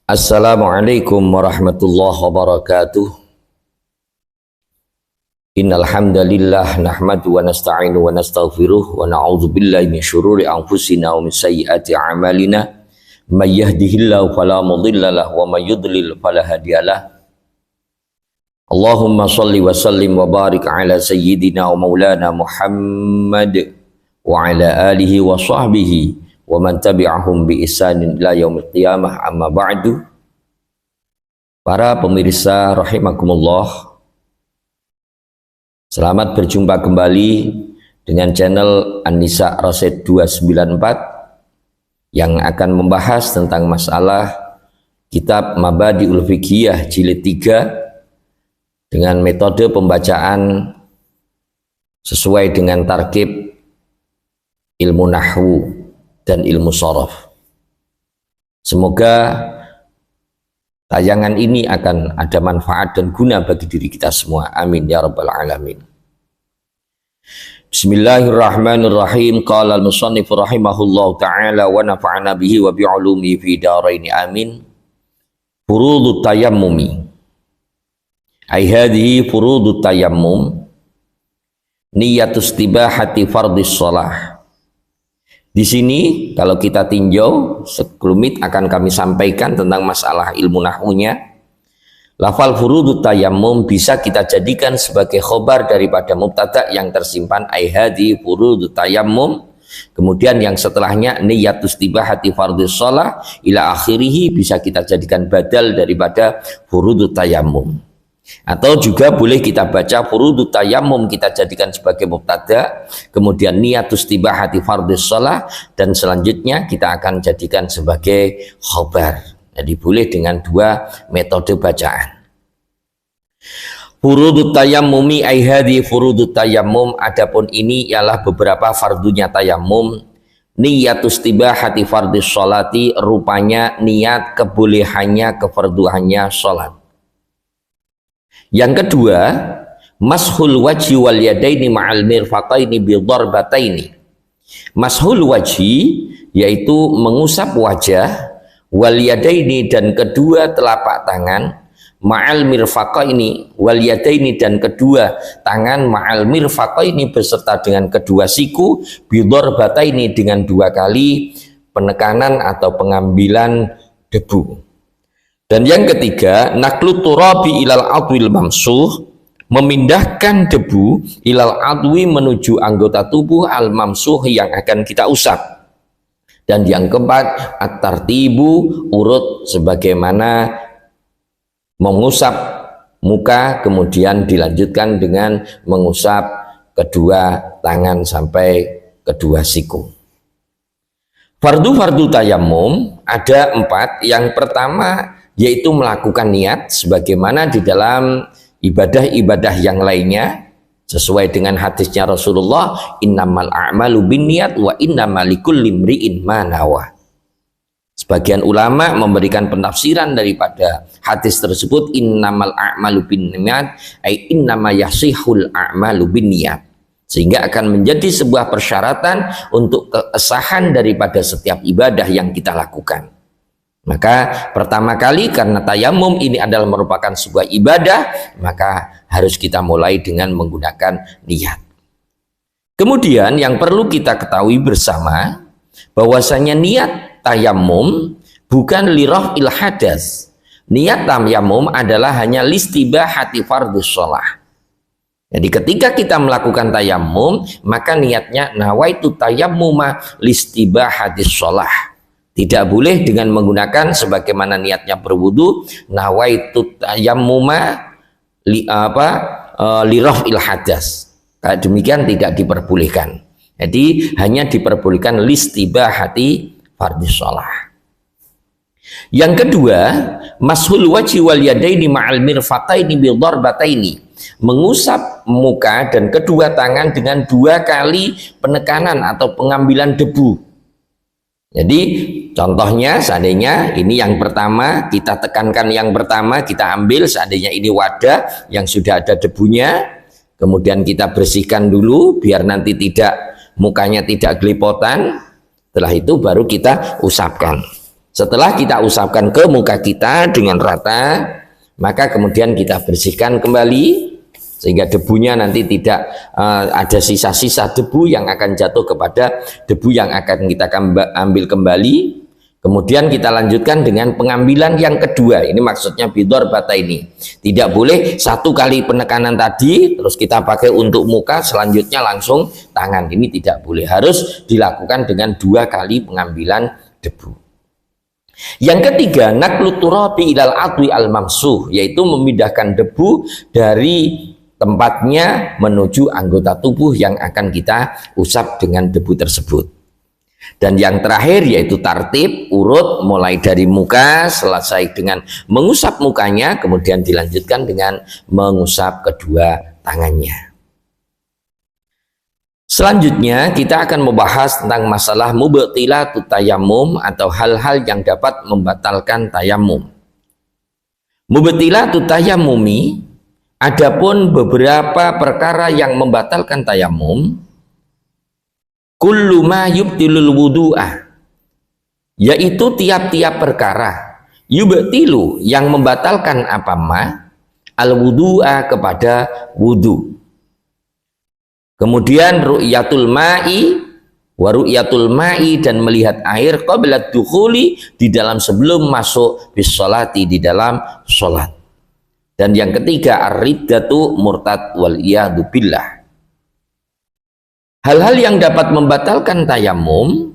Assalamualaikum warahmatullahi wabarakatuh. Innal hamdalillah nahmadu wa nasta'inu wa nastaghfiruh wa na'udzu billahi min syururi anfusina wa min sayyiati a'malina. May yahdihillahu fala mudilla lahu wa may yudlil fala hadiyalah. Allahumma shalli wa sallim wa barik ala sayyidina wa maulana Muhammad wa ala alihi wa sahbihi wa man tabi'ahum bi ihsanin ila yaumil qiyamah, amma ba'du. Para pemirsa rahimakumullah, selamat berjumpa kembali dengan channel An-Nisa Rasyid 294 yang akan membahas tentang masalah kitab Mabadi'ul Fiqhiyah jilid 3 dengan metode pembacaan sesuai dengan tarkib ilmu nahwu dan ilmu shorof. Semoga tayangan ini akan ada manfaat dan guna bagi diri kita semua. Amin ya rabbal alamin. Bismillahirrahmanirrahim. Qala al-musannif rahimahullahu ta'ala wa nafa'ana bihi wa bi'ulumi fi daraini amin. Furudut tayammumi. Ai hadhihi furudut tayammum niyatus tibahati fardhis shalah. Di sini kalau kita tinjau sekelumit akan kami sampaikan tentang masalah ilmu nahwunya. Lafal furudut tayammum bisa kita jadikan sebagai khobar daripada mubtada yang tersimpan ai hadhihi furudut tayammum. Kemudian yang setelahnya niyatus tibahati fardhis shalah ila akhirih bisa kita jadikan badal daripada furudut tayammum. Atau juga boleh kita baca furudut tayammum kita jadikan sebagai mubtada, kemudian niyatus tibahati fardhis shalah, dan selanjutnya kita akan jadikan sebagai khobar. Jadi boleh dengan dua metode bacaan. Furudut tayammumi ai hadhi furudut tayammum, adapun ini ialah beberapa fardunya tayammum. Niyatus tibahati fardhis sholati, rupanya niat kebolehannya kefarduhannya sholat. Yang kedua, mashul wajhi wal yadaini ma'al mirfaqaini bi darbataini. Mashul wajhi yaitu mengusap wajah, wal yadaini dan kedua telapak tangan, ma'al mirfaqaini wal yadaini dan kedua tangan, ma'al mirfaqaini beserta dengan kedua siku, bi darbataini dengan dua kali penekanan atau pengambilan debu. Dan yang ketiga, naklu turabi ilal adwil mamsuh, memindahkan debu ilal adwi menuju anggota tubuh al mamsuh yang akan kita usap. Dan yang keempat, at-tartibu, urut sebagaimana mengusap muka kemudian dilanjutkan dengan mengusap kedua tangan sampai kedua siku. Fardu tayammum ada 4. Yang pertama yaitu melakukan niat sebagaimana di dalam ibadah-ibadah yang lainnya sesuai dengan hadisnya Rasulullah, innamal a'malu binniyat wa innamal likulli imri'in ma nawa. Sebagian ulama memberikan penafsiran daripada hadis tersebut, innamal a'malu binniyat ai innama yasihul a'malu binniyat, sehingga akan menjadi sebuah persyaratan untuk kesahan daripada setiap ibadah yang kita lakukan. Maka pertama kali karena tayammum ini adalah merupakan sebuah ibadah, maka harus kita mulai dengan menggunakan niat. Kemudian yang perlu kita ketahui bersama bahwasanya niat tayammum bukan liraf'il hadas. Niat tayammum adalah hanya listibahati fardhis shalah. Jadi ketika kita melakukan tayammum, maka niatnya nawaitu tayammuma listibahatis shalah. Tidak boleh dengan menggunakan sebagaimana niatnya berwudu, nawaitu tayammuma liraf'il hadas. Kayak demikian tidak diperbolehkan. Jadi hanya diperbolehkan listibahati fardhis shalah. Yang kedua, mashul wajhi wal yadaini ma'al mirfaqaini bi darbataini, mengusap muka dan kedua tangan dengan dua kali penekanan atau pengambilan debu. Jadi contohnya seandainya ini yang pertama, kita tekankan yang pertama, kita ambil seandainya ini wadah yang sudah ada debunya, kemudian kita bersihkan dulu biar nanti mukanya tidak gelipotan. Setelah itu baru kita usapkan. Setelah kita usapkan ke muka kita dengan rata, maka kemudian kita bersihkan kembali sehingga debunya nanti tidak ada sisa-sisa debu yang akan jatuh kepada debu yang akan kita ambil kembali. Kemudian kita lanjutkan dengan pengambilan yang kedua. Ini maksudnya bidor bata ini. Tidak boleh satu kali penekanan tadi terus kita pakai untuk muka, selanjutnya langsung tangan. Ini tidak boleh. Harus dilakukan dengan 2 kali pengambilan debu. Yang ketiga, naqlut turabi ilal adwi al mamsuh, yaitu memindahkan debu dari tempatnya menuju anggota tubuh yang akan kita usap dengan debu tersebut. Dan yang terakhir yaitu tartib, urut, mulai dari muka, selesai dengan mengusap mukanya, kemudian dilanjutkan dengan mengusap kedua tangannya. Selanjutnya kita akan membahas tentang masalah mubtilatut tayammum atau hal-hal yang dapat membatalkan tayammum. Mubtilatut tayammumi, adapun beberapa perkara yang membatalkan tayammum, kullu ma yubtilul wudu'ah, yaitu tiap-tiap perkara yubtilu yang membatalkan apa ma al wudu'a kepada wudu. Kemudian ru'yatul ma'i wa ru'yatul ma'i, dan melihat air qabla dukhuli, di dalam sebelum masuk bis sholati, di dalam sholat. Dan yang ketiga ar-riddatu murtad wal iyadu billah. Hal-hal yang dapat membatalkan tayammum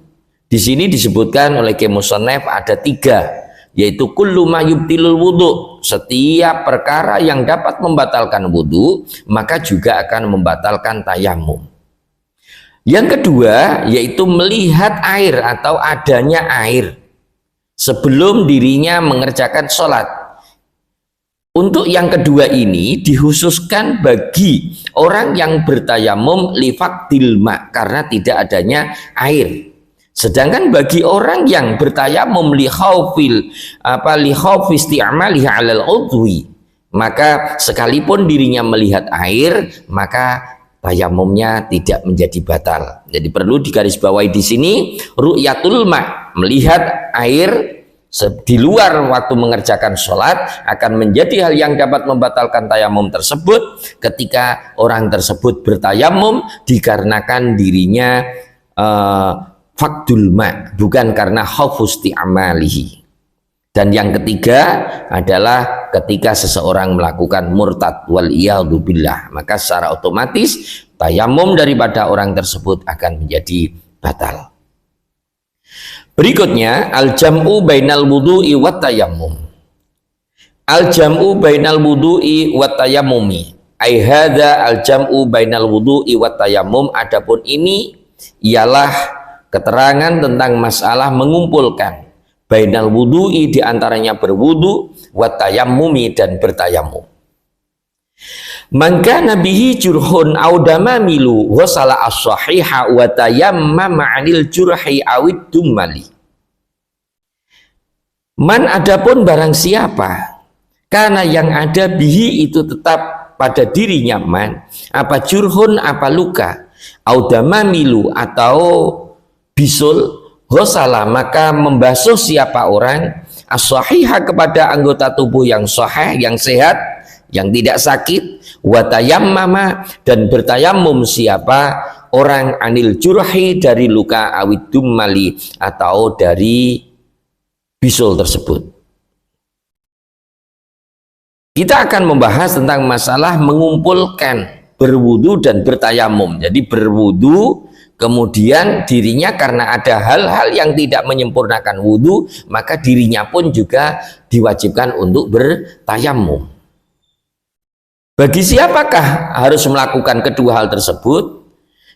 di sini disebutkan oleh Musannaf ada 3, yaitu kullu ma yubtilul wudu, setiap perkara yang dapat membatalkan wudu maka juga akan membatalkan tayammum. Yang kedua yaitu melihat air atau adanya air sebelum dirinya mengerjakan sholat. Untuk yang kedua ini dikhususkan bagi orang yang bertayamum li faqdil ma, karena tidak adanya air. Sedangkan bagi orang yang bertayamum li khawfi isti'malihi 'alal udwi, maka sekalipun dirinya melihat air maka tayamumnya tidak menjadi batal. Jadi perlu digarisbawahi di sini ru'yatul ma, melihat air di luar waktu mengerjakan sholat akan menjadi hal yang dapat membatalkan tayamum tersebut ketika orang tersebut bertayamum dikarenakan dirinya faqdul ma, bukan karena khawfusti amalihi. Dan yang ketiga adalah ketika seseorang melakukan murtad wal iyadu billah, maka secara otomatis tayamum daripada orang tersebut akan menjadi batal. Berikutnya al-jam'u bainal wudu'i wat tayammum. Al-jam'u bainal wudu'i wat tayammumi. Ai hadza al-jam'u bainal wudu'i wat tayammum. Adapun ini ialah keterangan tentang masalah mengumpulkan bainal wudu'i, di antaranya berwudu, wat tayammumi, dan bertayamum. Man kana bihi jurhun aw damamilu ghasala as-sahiha wa tayammama 'anil jurhi awid dumali. Man, adapun barang siapa karena yang ada bihi itu tetap pada dirinya man, apa jurhun, apa luka, aw damamilu atau bisul, ghasala maka membasuh siapa orang as-sahiha kepada anggota tubuh yang sahih, yang sehat, yang tidak sakit, wa tayammama, dan bertayamum siapa orang anil jurhi, dari luka awid dummali atau dari bisul tersebut. Kita akan membahas tentang masalah mengumpulkan berwudu dan bertayamum. Jadi berwudu kemudian dirinya karena ada hal-hal yang tidak menyempurnakan wudu, maka dirinya pun juga diwajibkan untuk bertayamum. Bagi siapakah harus melakukan kedua hal tersebut?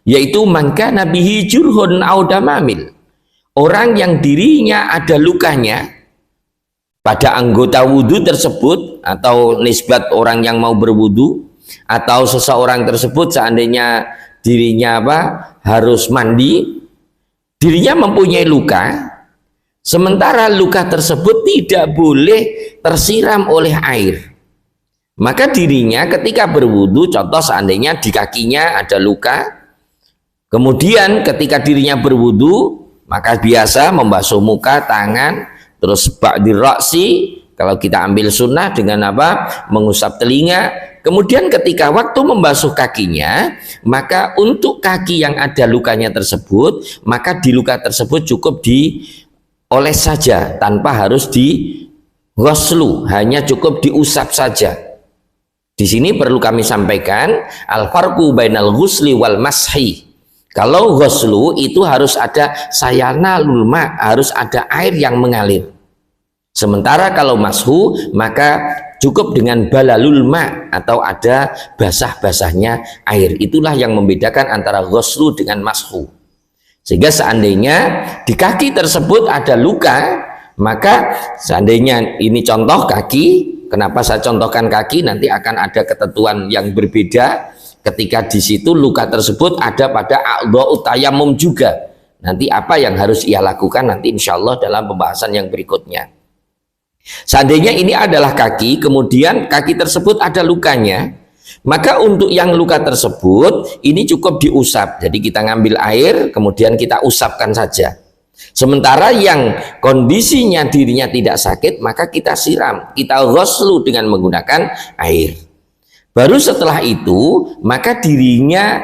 Yaitu man kana bihi jurhun aw damamil, orang yang dirinya ada lukanya pada anggota wudu tersebut, atau nisbat orang yang mau berwudu, atau seseorang tersebut seandainya dirinya harus mandi, dirinya mempunyai luka, sementara luka tersebut tidak boleh tersiram oleh air, maka dirinya ketika berwudu, contoh seandainya di kakinya ada luka, kemudian ketika dirinya berwudu maka biasa membasuh muka, tangan, terus ba'dir ra'si, kalau kita ambil sunnah dengan apa? Mengusap telinga. Kemudian ketika waktu membasuh kakinya, maka untuk kaki yang ada lukanya tersebut, maka di luka tersebut cukup dioles saja tanpa harus di ghuslu, hanya cukup diusap saja. Di sini perlu kami sampaikan al-farqu bainal ghusli wal mashi. Kalau ghuslu itu harus ada sayanalul ma, harus ada air yang mengalir. Sementara kalau mashu maka cukup dengan balalul ma, atau ada basah-basahnya air. Itulah yang membedakan antara ghuslu dengan mashu. Sehingga seandainya di kaki tersebut ada luka, maka seandainya ini contoh kaki, kenapa saya contohkan kaki, nanti akan ada ketentuan yang berbeda ketika di situ luka tersebut ada pada a'dha'ut tayammum juga. Nanti apa yang harus ia lakukan nanti insya Allah dalam pembahasan yang berikutnya. Seandainya ini adalah kaki, kemudian kaki tersebut ada lukanya, maka untuk yang luka tersebut ini cukup diusap. Jadi kita ngambil air kemudian kita usapkan saja. Sementara yang kondisinya dirinya tidak sakit, maka kita siram, kita ghuslu dengan menggunakan air. Baru setelah itu maka dirinya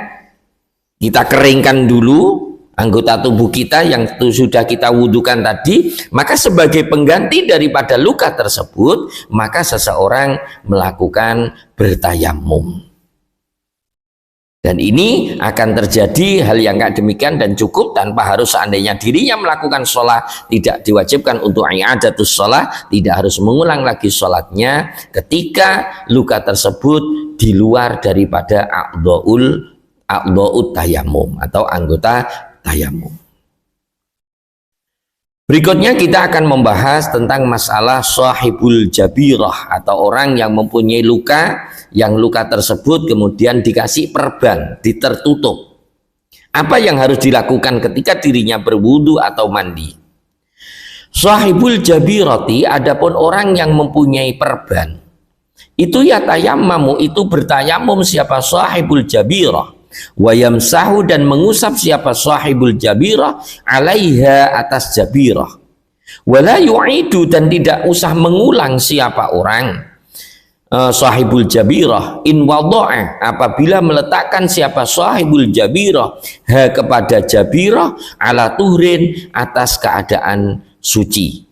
kita keringkan dulu anggota tubuh kita yang sudah kita wudukan tadi, maka sebagai pengganti daripada luka tersebut, maka seseorang melakukan bertayamum. Dan ini akan terjadi hal yang enggak demikian dan cukup tanpa harus seandainya dirinya melakukan sholat, tidak diwajibkan untuk i'adatus sholat, tidak harus mengulang lagi sholatnya ketika luka tersebut di luar daripada a'dha'ut tayammum atau anggota tayamum. Berikutnya kita akan membahas tentang masalah sahibul jabirah, atau orang yang mempunyai luka, yang luka tersebut kemudian dikasih perban, ditertutup. Apa yang harus dilakukan ketika dirinya berwudu atau mandi? Sahibul jabirati, adapun orang yang mempunyai perban, itu ya tayammamu, itu bertayamum siapa sahibul jabirah, wa yamsahu, dan mengusap siapa sahibul jabirah alaiha, atas jabirah, wala yu'idu, dan tidak usah mengulang siapa orang sahibul jabirah in wada'a, apabila meletakkan siapa sahibul jabirah ha kepada jabirah ala tuhrin, atas keadaan suci.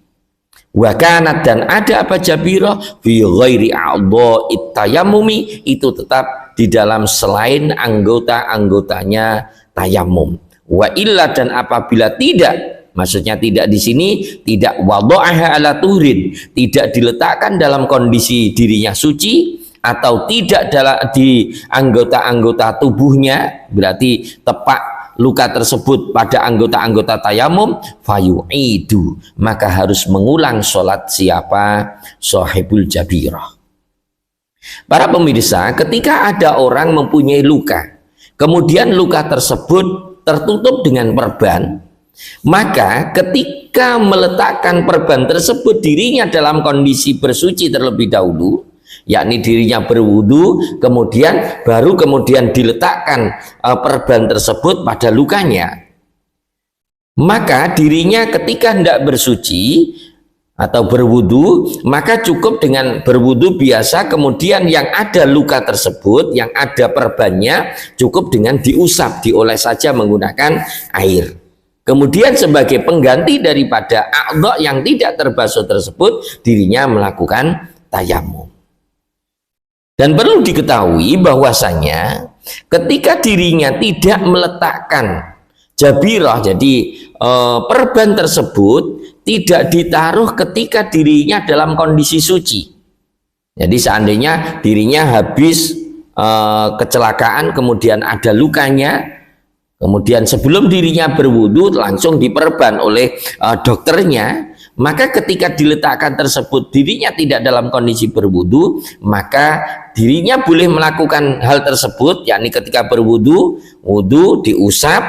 Wakanat, dan ada apa jabirah fi ghairi a'dha'it tayammumi, itu tetap di dalam selain anggota-anggotanya tayamum. Wa illa, dan apabila tidak, maksudnya tidak di sini tidak wada'aha ala tuhrin, tidak diletakkan dalam kondisi dirinya suci, atau tidak di anggota-anggota tubuhnya, berarti tepat luka tersebut pada anggota-anggota tayamum, fayu'idu, maka harus mengulang sholat siapa sahibul jabirah. Para pemirsa, ketika ada orang mempunyai luka, kemudian luka tersebut tertutup dengan perban, maka ketika meletakkan perban tersebut dirinya dalam kondisi bersuci terlebih dahulu, yakni dirinya berwudu, kemudian diletakkan perban tersebut pada lukanya, maka dirinya ketika hendak bersuci atau berwudu, maka cukup dengan berwudu biasa, kemudian yang ada luka tersebut, yang ada perbannya, cukup dengan diusap, dioles saja menggunakan air. Kemudian sebagai pengganti daripada a'dha yang tidak terbasuh tersebut, dirinya melakukan tayamum. Dan perlu diketahui bahwasanya ketika dirinya tidak meletakkan jabirah, jadi perban tersebut tidak ditaruh ketika dirinya dalam kondisi suci. Jadi seandainya dirinya habis kecelakaan, kemudian ada lukanya, kemudian sebelum dirinya berwudu langsung diperban oleh dokternya, maka ketika diletakkan tersebut dirinya tidak dalam kondisi berwudu, maka dirinya boleh melakukan hal tersebut, yakni ketika berwudu, wudu diusap,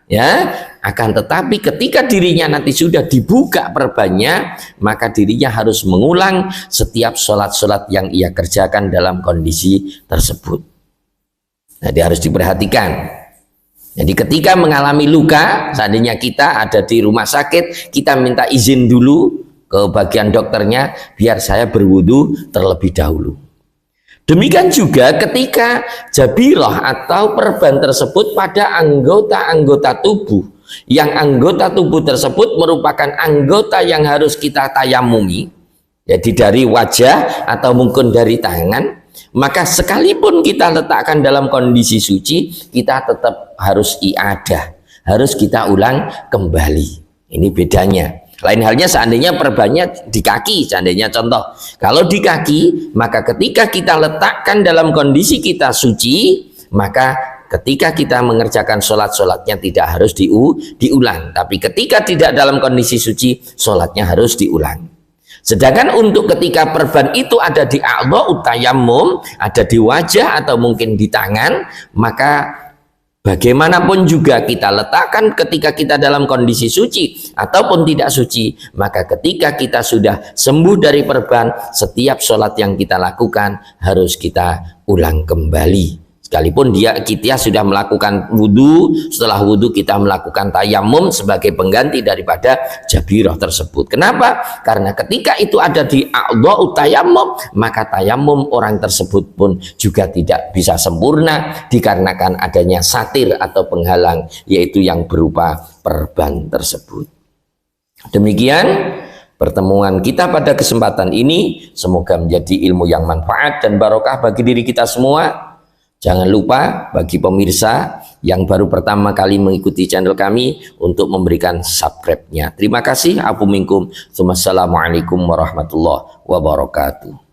ya. Akan tetapi ketika dirinya nanti sudah dibuka perbannya, maka dirinya harus mengulang setiap sholat-sholat yang ia kerjakan dalam kondisi tersebut. Jadi harus diperhatikan. Jadi ketika mengalami luka, seandainya kita ada di rumah sakit, kita minta izin dulu ke bagian dokternya, biar saya berwudu terlebih dahulu. Demikian juga ketika jabirah atau perban tersebut pada anggota-anggota tubuh, yang anggota tubuh tersebut merupakan anggota yang harus kita tayamumi, jadi dari wajah atau mungkin dari tangan, maka sekalipun kita letakkan dalam kondisi suci, kita tetap harus iadah, harus kita ulang kembali. Ini bedanya. Lain halnya seandainya perbannya di kaki, seandainya contoh, kalau di kaki, maka ketika kita letakkan dalam kondisi kita suci, maka ketika kita mengerjakan sholatnya tidak harus diulang, tapi ketika tidak dalam kondisi suci, sholatnya harus diulang. Sedangkan untuk ketika perban itu ada di a'dha'ut tayammum, ada di wajah atau mungkin di tangan, maka bagaimanapun juga kita letakkan ketika kita dalam kondisi suci ataupun tidak suci, maka ketika kita sudah sembuh dari perban, setiap sholat yang kita lakukan harus kita ulang kembali. Sekalipun kita sudah melakukan wudhu, setelah wudhu kita melakukan tayamum sebagai pengganti daripada jabirah tersebut. Kenapa? Karena ketika itu ada di a'dha'ut tayammum, maka tayamum orang tersebut pun juga tidak bisa sempurna dikarenakan adanya satir atau penghalang, yaitu yang berupa perban tersebut. Demikian pertemuan kita pada kesempatan ini, semoga menjadi ilmu yang manfaat dan barokah bagi diri kita semua. Jangan lupa bagi pemirsa yang baru pertama kali mengikuti channel kami untuk memberikan subscribe-nya. Terima kasih. Afu minkum. Wassalamualaikum warahmatullahi wabarakatuh.